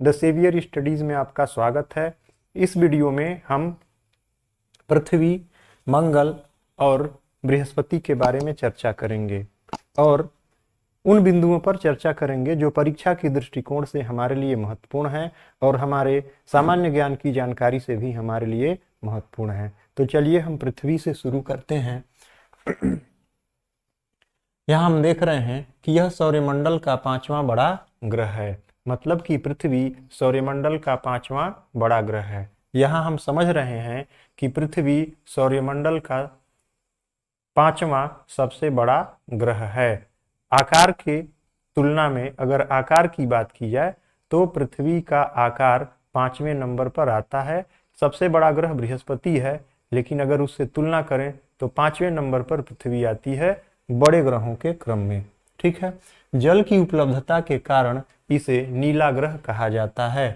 The saviour studies में आपका स्वागत है। इस वीडियो में हम पृथ्वी, मंगल और बृहस्पति के बारे में चर्चा करेंगे और उन बिंदुओं पर चर्चा करेंगे जो परीक्षा के दृष्टिकोण से हमारे लिए महत्वपूर्ण है और हमारे सामान्य ज्ञान की जानकारी से भी हमारे लिए महत्वपूर्ण है। तो चलिए हम पृथ्वी से शुरू करते हैं। यहाँ हम देख रहे हैं कि यह सौरमंडल का 5वां बड़ा ग्रह है, मतलब कि पृथ्वी सौरमंडल का 5वां बड़ा ग्रह है। यहाँ हम समझ रहे हैं कि पृथ्वी सौरमंडल का 5वां सबसे बड़ा ग्रह है। आकार के तुलना में अगर आकार की बात की जाए तो पृथ्वी का आकार 5वें नंबर पर आता है। सबसे बड़ा ग्रह बृहस्पति है, लेकिन अगर उससे तुलना करें तो 5वें नंबर पर पृथ्वी आती है बड़े ग्रहों के क्रम में। ठीक है, जल की उपलब्धता के कारण इसे नीला ग्रह कहा जाता है।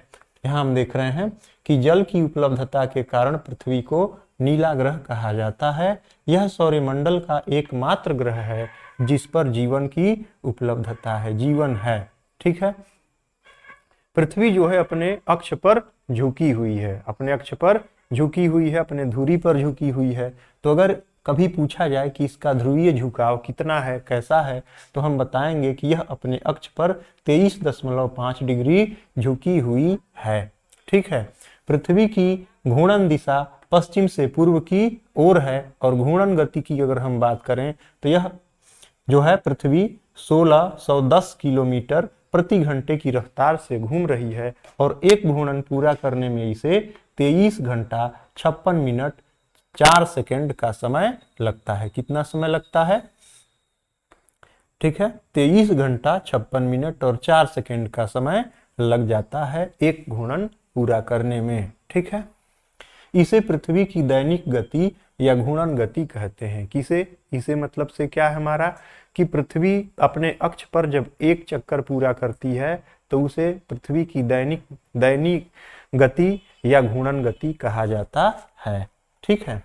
यहाँ हम देख रहे हैं कि जल की उपलब्धता के कारण पृथ्वी को नीला ग्रह कहा जाता है। यह सौरमंडल का एकमात्र ग्रह है जिस पर जीवन की उपलब्धता है, जीवन है। ठीक है, पृथ्वी जो है अपने अक्ष पर झुकी हुई है, अपने अक्ष पर झुकी हुई है, अपने धुरी पर झुकी हुई है। तो अगर कभी पूछा जाए कि इसका ध्रुवीय झुकाव कितना है, कैसा है, तो हम बताएंगे कि यह अपने अक्ष पर 23.5 डिग्री झुकी हुई है। ठीक है, पृथ्वी की घूर्णन दिशा पश्चिम से पूर्व की ओर है और घूर्णन गति की अगर हम बात करें तो यह जो है पृथ्वी 1610 किलोमीटर प्रति घंटे की रफ्तार से घूम रही है और एक घूर्णन पूरा करने में इसे 23 घंटा 56 मिनट 4 सेकंड का समय लगता है। कितना समय लगता है? ठीक है, 23 घंटा 56 मिनट और 4 सेकंड का समय लग जाता है एक घूर्णन पूरा करने में। ठीक है, इसे पृथ्वी की दैनिक गति या घूर्णन गति कहते हैं। किसे? इसे मतलब से क्या है हमारा कि पृथ्वी अपने अक्ष पर जब एक चक्कर पूरा करती है तो उसे पृथ्वी की दैनिक गति या घूर्णन गति कहा जाता है। ठीक है,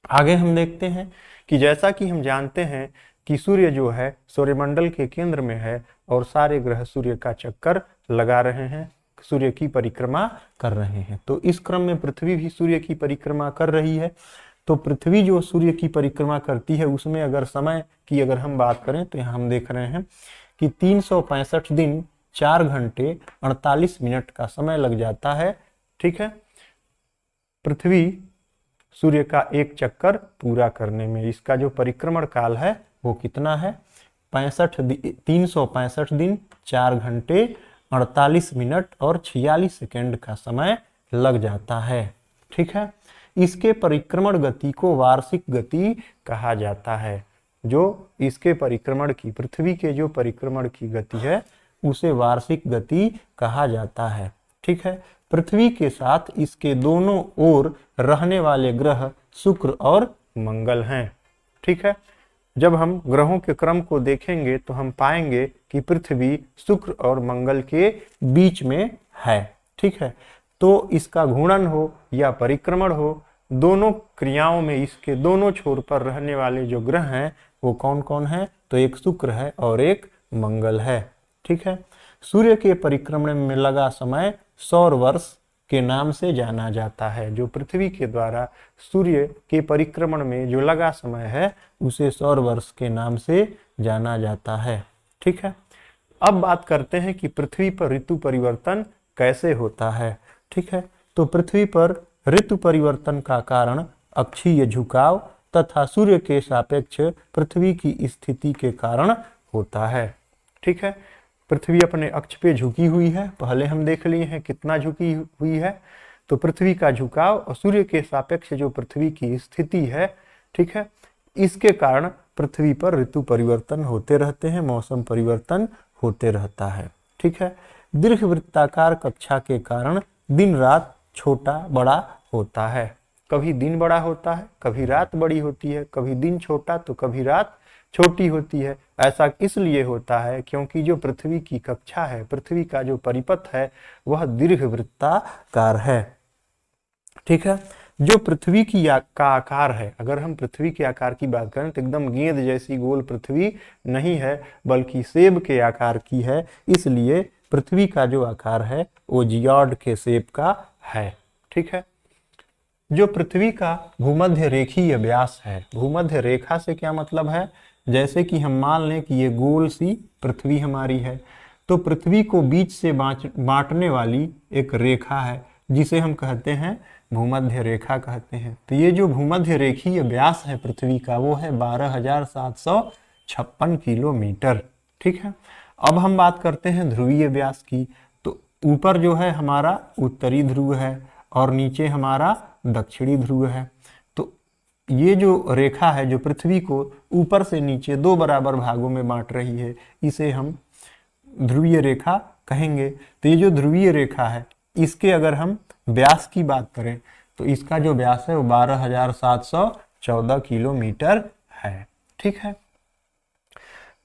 आगे हम देखते हैं कि जैसा कि हम जानते हैं कि सूर्य जो है सौरमंडल के केंद्र में है और सारे ग्रह सूर्य का चक्कर लगा रहे हैं, सूर्य की परिक्रमा कर रहे हैं। तो इस क्रम में पृथ्वी भी सूर्य की परिक्रमा कर रही है। तो पृथ्वी जो सूर्य की परिक्रमा करती है उसमें अगर समय की अगर हम बात करें तो यहाँ हम देख रहे हैं कि 365 दिन 4 घंटे 48 मिनट का समय लग जाता है। ठीक है, पृथ्वी सूर्य का एक चक्कर पूरा करने में। इसका जो परिक्रमण काल है वो कितना है? 365 दिन 4 घंटे 48 मिनट और 46 सेकंड का समय लग जाता है। ठीक है, इसके परिक्रमण गति को वार्षिक गति कहा जाता है। जो इसके परिक्रमण की, पृथ्वी के जो परिक्रमण की गति है उसे वार्षिक गति कहा जाता है। ठीक है, पृथ्वी के साथ इसके दोनों ओर रहने वाले ग्रह शुक्र और मंगल हैं। ठीक है, जब हम ग्रहों के क्रम को देखेंगे तो हम पाएंगे कि पृथ्वी शुक्र और मंगल के बीच में है। ठीक है, तो इसका घूर्णन हो या परिक्रमण हो, दोनों क्रियाओं में इसके दोनों छोर पर रहने वाले जो ग्रह हैं वो कौन कौन है? तो एक शुक्र है और एक मंगल है। ठीक है, सूर्य के परिक्रमण में लगा समय सौर वर्ष के नाम से जाना जाता है। जो पृथ्वी के द्वारा सूर्य के परिक्रमण में जो लगा समय है उसे सौर वर्ष के नाम से जाना जाता है। ठीक है, अब बात करते हैं कि पृथ्वी पर ऋतु परिवर्तन कैसे होता है। ठीक है, तो पृथ्वी पर ऋतु परिवर्तन का कारण अक्षीय झुकाव तथा सूर्य के सापेक्ष पृथ्वी की स्थिति के कारण होता है। ठीक है, पृथ्वी अपने अक्ष पे झुकी हुई है, पहले हम देख लिए हैं कितना झुकी हुई है। तो पृथ्वी का झुकाव और सूर्य के सापेक्ष जो पृथ्वी की स्थिति है, ठीक है, इसके कारण पृथ्वी पर ऋतु परिवर्तन होते रहते हैं, मौसम परिवर्तन होते रहता है। ठीक है, दीर्घवृत्ताकार कक्षा के कारण दिन रात छोटा बड़ा होता है। कभी दिन बड़ा होता है, कभी रात बड़ी होती है, कभी दिन छोटा तो कभी रात छोटी होती है। ऐसा इसलिए होता है क्योंकि जो पृथ्वी की कक्षा है, पृथ्वी का जो परिपथ है वह दीर्घवृत्ताकार है। ठीक है, जो पृथ्वी की का आकार है, अगर हम पृथ्वी के आकार की बात करें तो एकदम गेंद जैसी गोल पृथ्वी नहीं है, बल्कि सेब के आकार की है। इसलिए पृथ्वी का जो आकार है वो जियोड के शेप का है। ठीक है, जो पृथ्वी का भूमध्य रेखीय व्यास है, भूमध्य रेखा से क्या मतलब है, जैसे कि हम मान लें कि ये गोल सी पृथ्वी हमारी है, तो पृथ्वी को बीच से बांटने वाली एक रेखा है जिसे हम कहते हैं भूमध्य रेखा कहते हैं। तो ये जो भूमध्य रेखीय व्यास है पृथ्वी का वो है 12,756 किलोमीटर। ठीक है, अब हम बात करते हैं ध्रुवीय व्यास की। तो ऊपर जो है हमारा उत्तरी ध्रुव है और नीचे हमारा दक्षिणी ध्रुव है। तो ये जो रेखा है जो पृथ्वी को ऊपर से नीचे दो बराबर भागों में बांट रही है, इसे हम ध्रुवीय रेखा कहेंगे। तो ये जो ध्रुवीय रेखा है इसके अगर हम व्यास की बात करें तो इसका जो व्यास है वो 12,714 किलोमीटर है। ठीक है,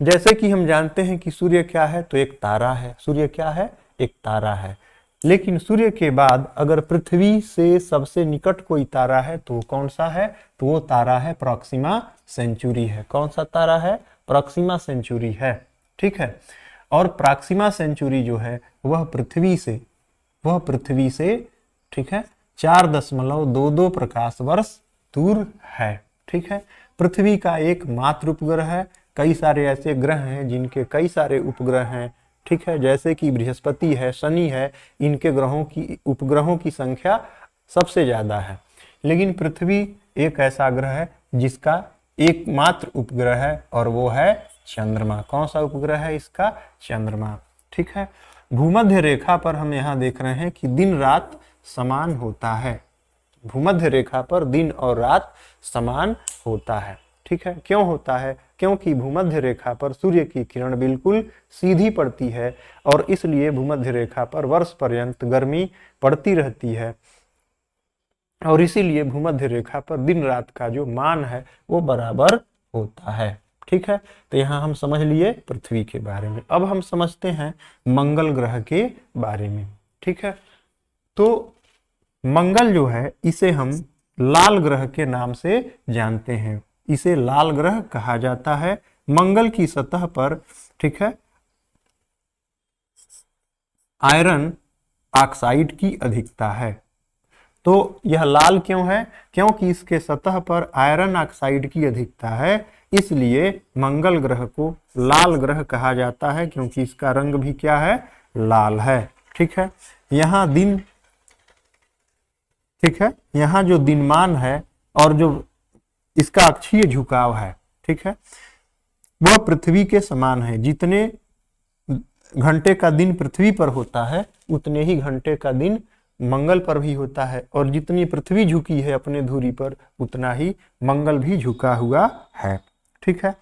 जैसे कि हम जानते हैं कि सूर्य क्या है, तो एक तारा है। सूर्य क्या है, एक तारा है। लेकिन सूर्य के बाद अगर पृथ्वी से सबसे निकट कोई तारा है तो कौन सा है, तो वो तारा है प्रॉक्सिमा सेंचुरी है। कौन सा तारा है, प्रॉक्सिमा सेंचुरी है। ठीक है, और प्रॉक्सिमा सेंचुरी जो है वह पृथ्वी से ठीक है 4.22 प्रकाश वर्ष दूर है। ठीक है, पृथ्वी का एक मात्र उपग्रह है। कई सारे ऐसे ग्रह हैं जिनके कई सारे उपग्रह हैं। ठीक है, जैसे कि बृहस्पति है, शनि है, इनके उपग्रहों की संख्या सबसे ज्यादा है। लेकिन पृथ्वी एक ऐसा ग्रह है जिसका एकमात्र उपग्रह है और वो है चंद्रमा। कौन सा उपग्रह है इसका, चंद्रमा। ठीक है, भूमध्य रेखा पर हम यहाँ देख रहे हैं कि दिन रात समान होता है। भूमध्य रेखा पर दिन और रात समान होता है। ठीक है, क्यों होता है, क्योंकि भूमध्य रेखा पर सूर्य की किरण बिल्कुल सीधी पड़ती है और इसलिए भूमध्य रेखा पर वर्ष पर्यंत गर्मी पड़ती रहती है और इसीलिए भूमध्य रेखा पर दिन रात का जो मान है वो बराबर होता है। ठीक है, तो यहाँ हम समझ लिए पृथ्वी के बारे में। अब हम समझते हैं मंगल ग्रह के बारे में। ठीक है, तो मंगल जो है इसे हम लाल ग्रह के नाम से जानते हैं। इसे लाल ग्रह कहा जाता है। मंगल की सतह पर ठीक है आयरन ऑक्साइड की अधिकता है। तो यह लाल क्यों है, क्योंकि इसके सतह पर आयरन ऑक्साइड की अधिकता है, इसलिए मंगल ग्रह को लाल ग्रह कहा जाता है, क्योंकि इसका रंग भी क्या है, लाल है। ठीक है, यहाँ दिन ठीक है, यहाँ जो दिनमान है और जो इसका अक्षीय झुकाव है, ठीक है, वह पृथ्वी के समान है। जितने घंटे का दिन पृथ्वी पर होता है उतने ही घंटे का दिन मंगल पर भी होता है और जितनी पृथ्वी झुकी है अपने धुरी पर उतना ही मंगल भी झुका हुआ है। ठीक है,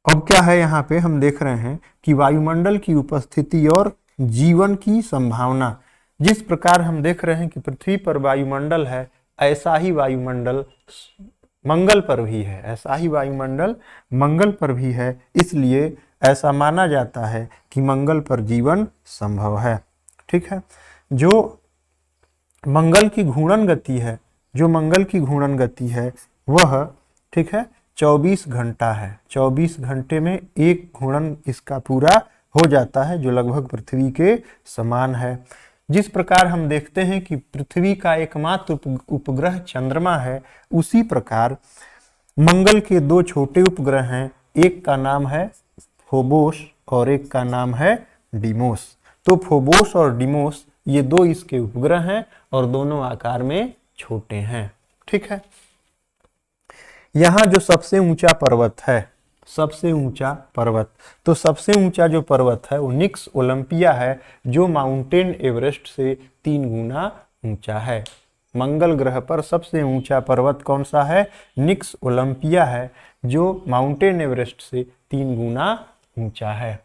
अब क्या है, यहाँ पे हम देख रहे हैं कि वायुमंडल की उपस्थिति और जीवन की संभावना। जिस प्रकार हम देख रहे हैं कि पृथ्वी पर वायुमंडल है, ऐसा ही वायुमंडल मंगल पर भी है, ऐसा ही वायुमंडल मंगल पर भी है। इसलिए ऐसा माना जाता है कि मंगल पर जीवन संभव है। ठीक है, जो मंगल की घूर्णन गति है, जो मंगल की घूर्णन गति है वह ठीक है 24 घंटा है। 24 घंटे में एक घूर्णन इसका पूरा हो जाता है, जो लगभग पृथ्वी के समान है। जिस प्रकार हम देखते हैं कि पृथ्वी का एकमात्र उपग्रह चंद्रमा है, उसी प्रकार मंगल के दो छोटे उपग्रह हैं, एक का नाम है फोबोस और एक का नाम है डिमोस। तो फोबोस और डिमोस ये दो इसके उपग्रह हैं और दोनों आकार में छोटे हैं। ठीक है, यहाँ जो सबसे ऊंचा पर्वत है, सबसे ऊंचा पर्वत, तो सबसे ऊंचा जो पर्वत है वो निक्स ओलंपिया है, जो माउंटेन एवरेस्ट से 3 गुना ऊंचा है। मंगल ग्रह पर सबसे ऊंचा पर्वत कौन सा है, निक्स ओलंपिया है, जो माउंटेन एवरेस्ट से 3 गुना ऊंचा है।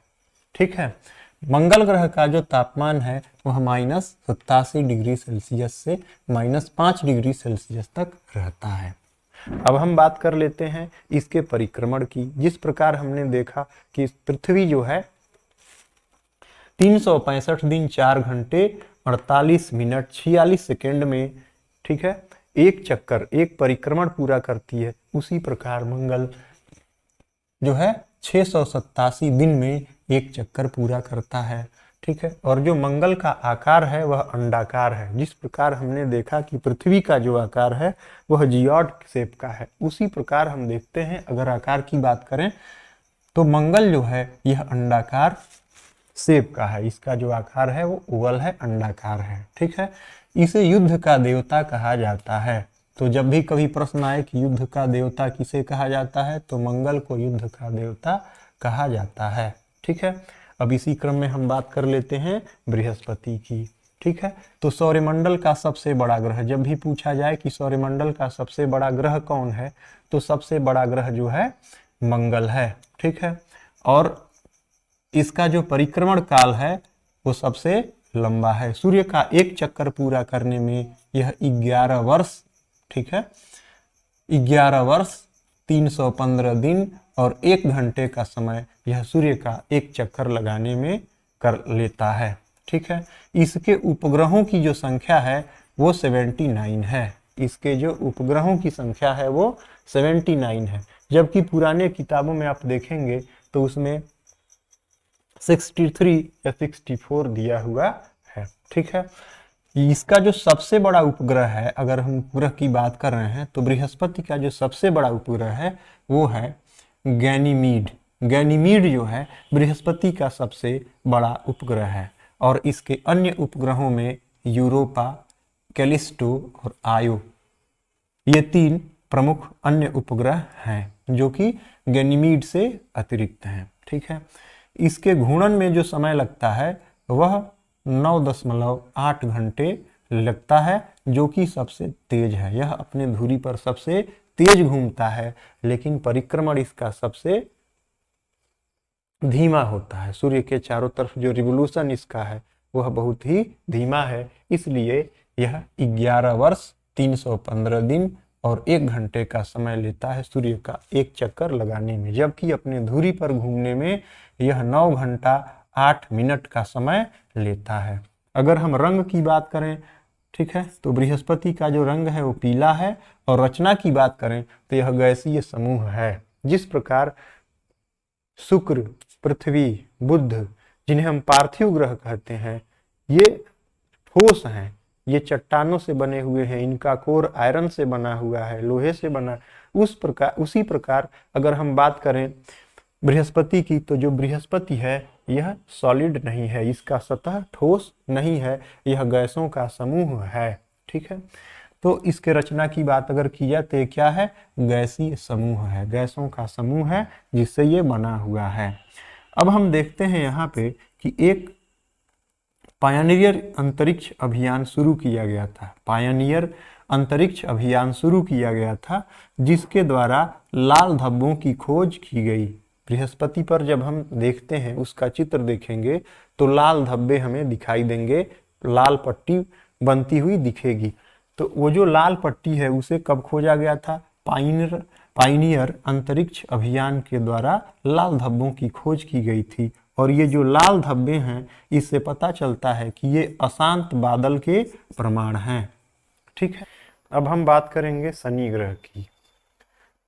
ठीक है, मंगल ग्रह का जो तापमान है वह -87 डिग्री सेल्सियस से -5 डिग्री सेल्सियस तक रहता है। अब हम बात कर लेते हैं इसके परिक्रमण की। जिस प्रकार हमने देखा कि पृथ्वी जो है 365 दिन 4 घंटे 48 मिनट 46 सेकेंड में ठीक है एक चक्कर, एक परिक्रमण पूरा करती है, उसी प्रकार मंगल जो है 687 दिन में एक चक्कर पूरा करता है। ठीक है, और जो मंगल का आकार है वह अंडाकार है। जिस प्रकार हमने देखा कि पृथ्वी का जो आकार है वह जियोड शेप का है, उसी प्रकार हम देखते हैं अगर आकार की बात करें तो मंगल जो है यह अंडाकार शेप का है। इसका जो आकार है वो ओवल है, अंडाकार है। ठीक है, इसे युद्ध का देवता कहा जाता है। तो जब भी कभी प्रश्न आए कि युद्ध का देवता किसे कहा जाता है तो मंगल को युद्ध का देवता कहा जाता है। ठीक है, अब इसी क्रम में हम बात कर लेते हैं बृहस्पति की। ठीक है, तो सौरमंडल का सबसे बड़ा ग्रह, जब भी पूछा जाए कि सौरमंडल का सबसे बड़ा ग्रह कौन है तो सबसे बड़ा ग्रह जो है मंगल है। ठीक है, और इसका जो परिक्रमण काल है वो सबसे लंबा है। सूर्य का एक चक्कर पूरा करने में यह 11 वर्ष, ठीक है, 11 वर्ष 315 दिन और 1 घंटे का समय यह सूर्य का एक चक्कर लगाने में कर लेता है। ठीक है, इसके उपग्रहों की जो संख्या है वो 79 है। इसके जो उपग्रहों की संख्या है वो 79 है, जबकि पुराने किताबों में आप देखेंगे तो उसमें 63 या 64 दिया हुआ है। ठीक है, इसका जो सबसे बड़ा उपग्रह है, अगर हम उपग्रह की बात कर रहे हैं तो बृहस्पति का जो सबसे बड़ा उपग्रह है वो है गैनीमीड। गैनीमीड जो है बृहस्पति का सबसे बड़ा उपग्रह है, और इसके अन्य उपग्रहों में यूरोपा, कैलिस्टो और आयो, ये 3 प्रमुख अन्य उपग्रह हैं जो कि गैनीमीड से अतिरिक्त हैं। ठीक है, इसके घूर्णन में जो समय लगता है वह 9.8 घंटे लगता है, जो कि सबसे तेज है। यह अपने धुरी पर सबसे तेज घूमता है, लेकिन परिक्रमण इसका सबसे धीमा होता है। सूर्य के चारों तरफ जो रिवोल्यूशन इसका है वह बहुत ही धीमा है, इसलिए यह 11 वर्ष 315 दिन और 1 घंटे का समय लेता है सूर्य का एक चक्कर लगाने में, जबकि अपने धुरी पर घूमने में यह 9 घंटा 8 मिनट का समय लेता है। अगर हम रंग की बात करें, ठीक है, तो बृहस्पति का जो रंग है वो पीला है, और रचना की बात करें तो यह गैसीय समूह है। जिस प्रकार शुक्र, पृथ्वी, बुध, जिन्हें हम पार्थिव ग्रह कहते हैं, ये ठोस हैं, ये चट्टानों से बने हुए हैं, इनका कोर आयरन से बना हुआ है, लोहे से बना, उसी प्रकार अगर हम बात करें बृहस्पति की, तो जो बृहस्पति है यह सॉलिड नहीं है, इसका सतह ठोस नहीं है, यह गैसों का समूह है। ठीक है, तो इसके रचना की बात अगर की जाए तो क्या है, गैसीय समूह है, गैसों का समूह है जिससे ये बना हुआ है। अब हम देखते हैं यहाँ पे कि एक पायनियर अंतरिक्ष अभियान शुरू किया गया था। पायनियर अंतरिक्ष अभियान शुरू किया गया था जिसके द्वारा लाल धब्बों की खोज की गई। बृहस्पति पर जब हम देखते हैं, उसका चित्र देखेंगे तो लाल धब्बे हमें दिखाई देंगे, लाल पट्टी बनती हुई दिखेगी। तो वो जो लाल पट्टी है उसे कब खोजा गया था, पायनियर अंतरिक्ष अभियान के द्वारा लाल धब्बों की खोज की गई थी। और ये जो लाल धब्बे हैं इससे पता चलता है कि ये अशांत बादल के प्रमाण हैं। ठीक है, अब हम बात करेंगे शनि ग्रह की।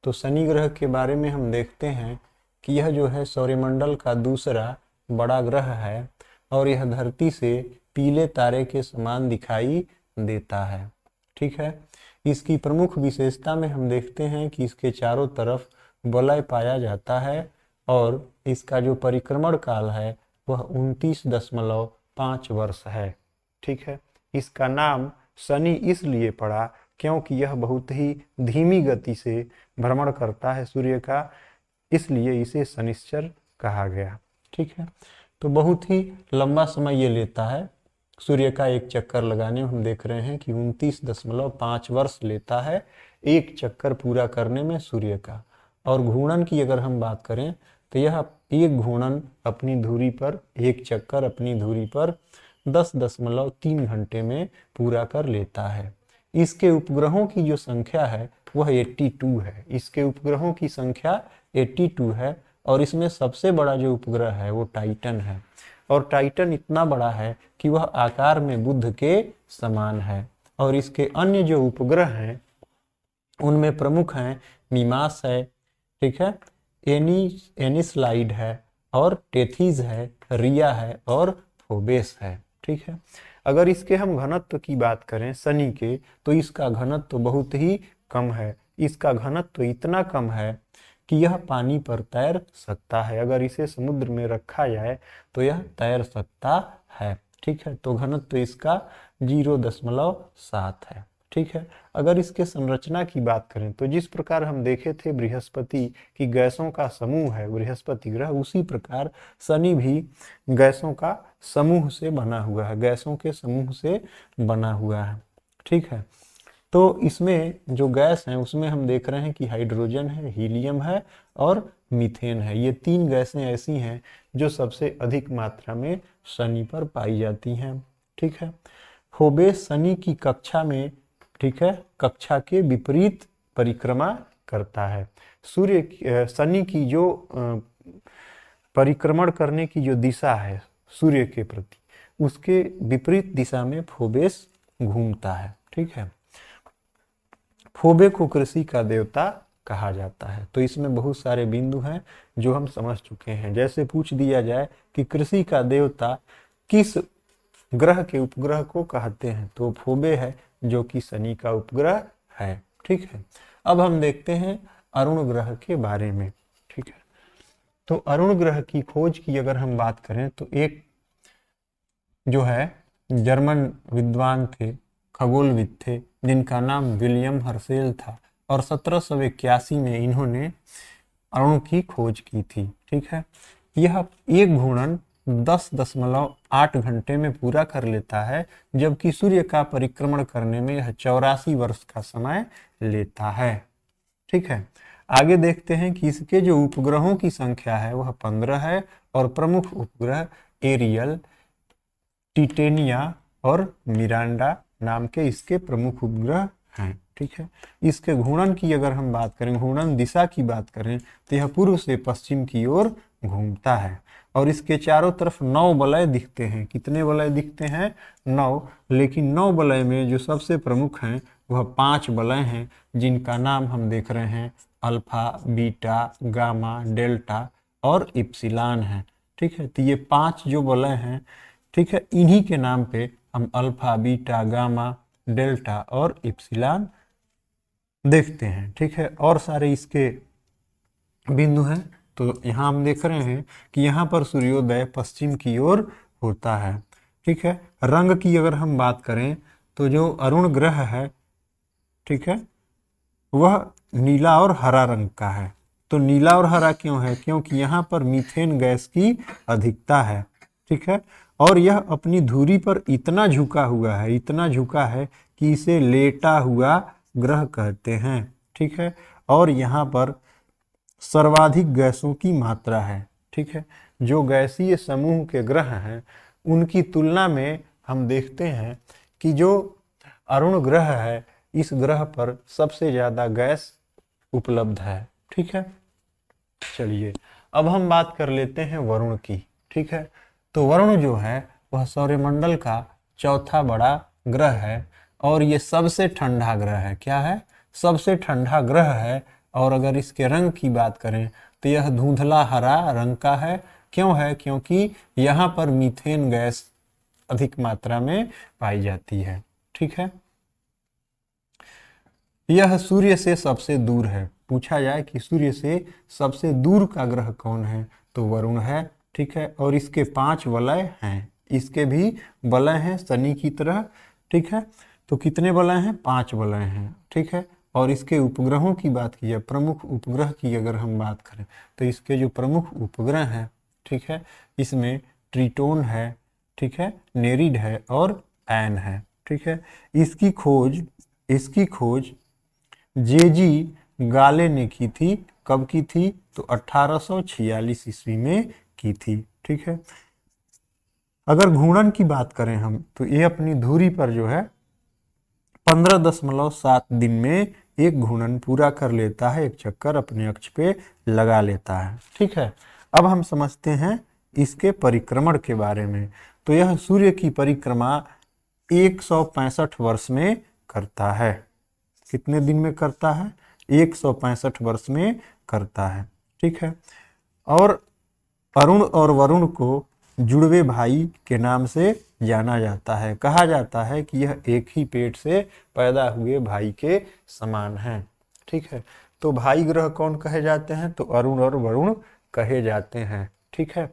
तो शनि ग्रह के बारे में हम देखते हैं कि यह जो है सौरमंडल का दूसरा बड़ा ग्रह है, और यह धरती से पीले तारे के समान दिखाई देता है। ठीक है, इसकी प्रमुख विशेषता में हम देखते हैं कि इसके चारों तरफ वलय पाया जाता है, और इसका जो परिक्रमण काल है वह 29.5 वर्ष है। ठीक है, इसका नाम शनि इसलिए पड़ा क्योंकि यह बहुत ही धीमी गति से भ्रमण करता है सूर्य का, इसलिए इसे शनिश्चर कहा गया। ठीक है, तो बहुत ही लंबा समय ये लेता है सूर्य का एक चक्कर लगाने में। हम देख रहे हैं कि 29.5 वर्ष लेता है एक चक्कर पूरा करने में सूर्य का। और घूर्णन की अगर हम बात करें तो यह एक घूर्णन अपनी धुरी पर, एक चक्कर अपनी धुरी पर 10.3 घंटे में पूरा कर लेता है। इसके उपग्रहों की जो संख्या है वह 82 है। इसके उपग्रहों की संख्या 82 है, और इसमें सबसे बड़ा जो उपग्रह है वो टाइटन है। और टाइटन इतना बड़ा है कि वह आकार में बुध के समान है। और इसके अन्य जो उपग्रह हैं उनमें प्रमुख हैं मिमास है, ठीक है, एनिस्लाइड है, और टेथीज है, रिया है और फोबेस है। ठीक है, अगर इसके हम घनत्व की बात करें शनि के, तो इसका घनत्व बहुत ही कम है। इसका घनत्व इतना कम है कि यह पानी पर तैर सकता है। अगर इसे समुद्र में रखा जाए तो यह तैर सकता है। ठीक है, तो घनत्व इसका 0.7 है। ठीक है, अगर इसके संरचना की बात करें तो जिस प्रकार हम देखे थे बृहस्पति की गैसों का समूह है बृहस्पति ग्रह, उसी प्रकार शनि भी गैसों का समूह से बना हुआ है, गैसों के समूह से बना हुआ है। ठीक है, तो इसमें जो गैस है उसमें हम देख रहे हैं कि हाइड्रोजन है, हीलियम है और मीथेन है। ये 3 गैसें ऐसी हैं जो सबसे अधिक मात्रा में शनि पर पाई जाती हैं। ठीक है, फोबेस शनि की कक्षा में, ठीक है, कक्षा के विपरीत परिक्रमा करता है। शनि की जो परिक्रमण करने की जो दिशा है सूर्य के प्रति, उसके विपरीत दिशा में फोबेस घूमता है। ठीक है, फोबे को कृषि का देवता कहा जाता है। तो इसमें बहुत सारे बिंदु हैं जो हम समझ चुके हैं। जैसे पूछ दिया जाए कि कृषि का देवता किस ग्रह के उपग्रह को कहते हैं, तो फोबे है जो कि शनि का उपग्रह है। ठीक है, अब हम देखते हैं अरुण ग्रह के बारे में। ठीक है, तो अरुण ग्रह की खोज की अगर हम बात करें तो एक जो है जर्मन विद्वान थे, खगोलविद थे, जिनका नाम विलियम हर्शेल था और 1781 में इन्होंने अणु की खोज की थी। ठीक है, यह एक घूर्णन 10.8 घंटे में पूरा कर लेता है, जबकि सूर्य का परिक्रमण करने में यह 84 वर्ष का समय लेता है। ठीक है, आगे देखते हैं कि इसके जो उपग्रहों की संख्या है वह 15 है और प्रमुख उपग्रह एरियल, टिटेनिया और मिरांडा नाम के इसके प्रमुख उपग्रह हैं। ठीक है, इसके घूर्णन की अगर हम बात करें, घूर्णन दिशा की बात करें, तो यह पूर्व से पश्चिम की ओर घूमता है और इसके चारों तरफ 9 वलय दिखते हैं। कितने वलय दिखते हैं? 9। लेकिन 9 वलय में जो सबसे प्रमुख हैं वह 5 वलय हैं, जिनका नाम हम देख रहे हैं अल्फा, बीटा, गामा, डेल्टा और इप्सिलॉन है। ठीक है, तो ये 5 जो वलय हैं, ठीक है, इन्हीं के नाम पे हम अल्फा, बीटा, गामा, डेल्टा और इप्सिलॉन देखते हैं। ठीक है, और सारे इसके बिंदु हैं। तो यहाँ हम देख रहे हैं कि यहाँ पर सूर्योदय पश्चिम की ओर होता है। ठीक है, रंग की अगर हम बात करें तो जो अरुण ग्रह है, ठीक है, वह नीला और हरा रंग का है। तो नीला और हरा क्यों है? क्योंकि यहाँ पर मीथेन गैस की अधिकता है। ठीक है, और यह अपनी धुरी पर इतना झुका हुआ है, इतना झुका है कि इसे लेटा हुआ ग्रह कहते हैं। ठीक है, और यहाँ पर सर्वाधिक गैसों की मात्रा है। ठीक है, जो गैसीय समूह के ग्रह हैं उनकी तुलना में हम देखते हैं कि जो अरुण ग्रह है, इस ग्रह पर सबसे ज्यादा गैस उपलब्ध है। ठीक है, चलिए अब हम बात कर लेते हैं वरुण की। ठीक है, तो वरुण जो है वह सौरमंडल का चौथा बड़ा ग्रह है और ये सबसे ठंडा ग्रह है। क्या है? सबसे ठंडा ग्रह है। और अगर इसके रंग की बात करें तो यह धुंधला हरा रंग का है। क्यों है? क्योंकि यहाँ पर मीथेन गैस अधिक मात्रा में पाई जाती है। ठीक है, यह सूर्य से सबसे दूर है। पूछा जाए कि सूर्य से सबसे दूर का ग्रह कौन है, तो वरुण है। ठीक है, और इसके 5 वलय हैं। इसके भी वलय हैं शनि की तरह। ठीक है, तो कितने वलय हैं? 5 वलय हैं। ठीक है, और इसके उपग्रहों की बात की जाए, प्रमुख उपग्रह की अगर हम बात करें तो इसके जो प्रमुख उपग्रह हैं, ठीक है, इसमें ट्रिटोन है, ठीक है, नेरिड है और एन है। ठीक है, इसकी खोज जेजी गाले ने की थी। कब की थी? तो 1846 ईस्वी में की थी। ठीक है, अगर घूर्णन की बात करें हम तो ये अपनी धुरी पर जो है 15.7 दिन में एक घूर्णन पूरा कर लेता है, एक चक्कर अपने अक्ष पे लगा लेता है। ठीक है, अब हम समझते हैं इसके परिक्रमण के बारे में। तो यह सूर्य की परिक्रमा 165 वर्ष में करता है। कितने दिन में करता है? 165 वर्ष में करता है। ठीक है, और अरुण और वरुण को जुड़वे भाई के नाम से जाना जाता है। कहा जाता है कि यह एक ही पेट से पैदा हुए भाई के समान हैं। ठीक है, तो भाई ग्रह कौन कहे जाते हैं? तो अरुण और वरुण कहे जाते हैं। ठीक है,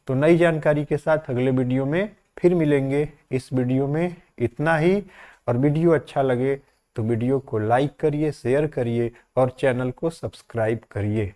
तो नई जानकारी के साथ अगले वीडियो में फिर मिलेंगे। इस वीडियो में इतना ही, और वीडियो अच्छा लगे तो वीडियो को लाइक करिए, शेयर करिए और चैनल को सब्सक्राइब करिए।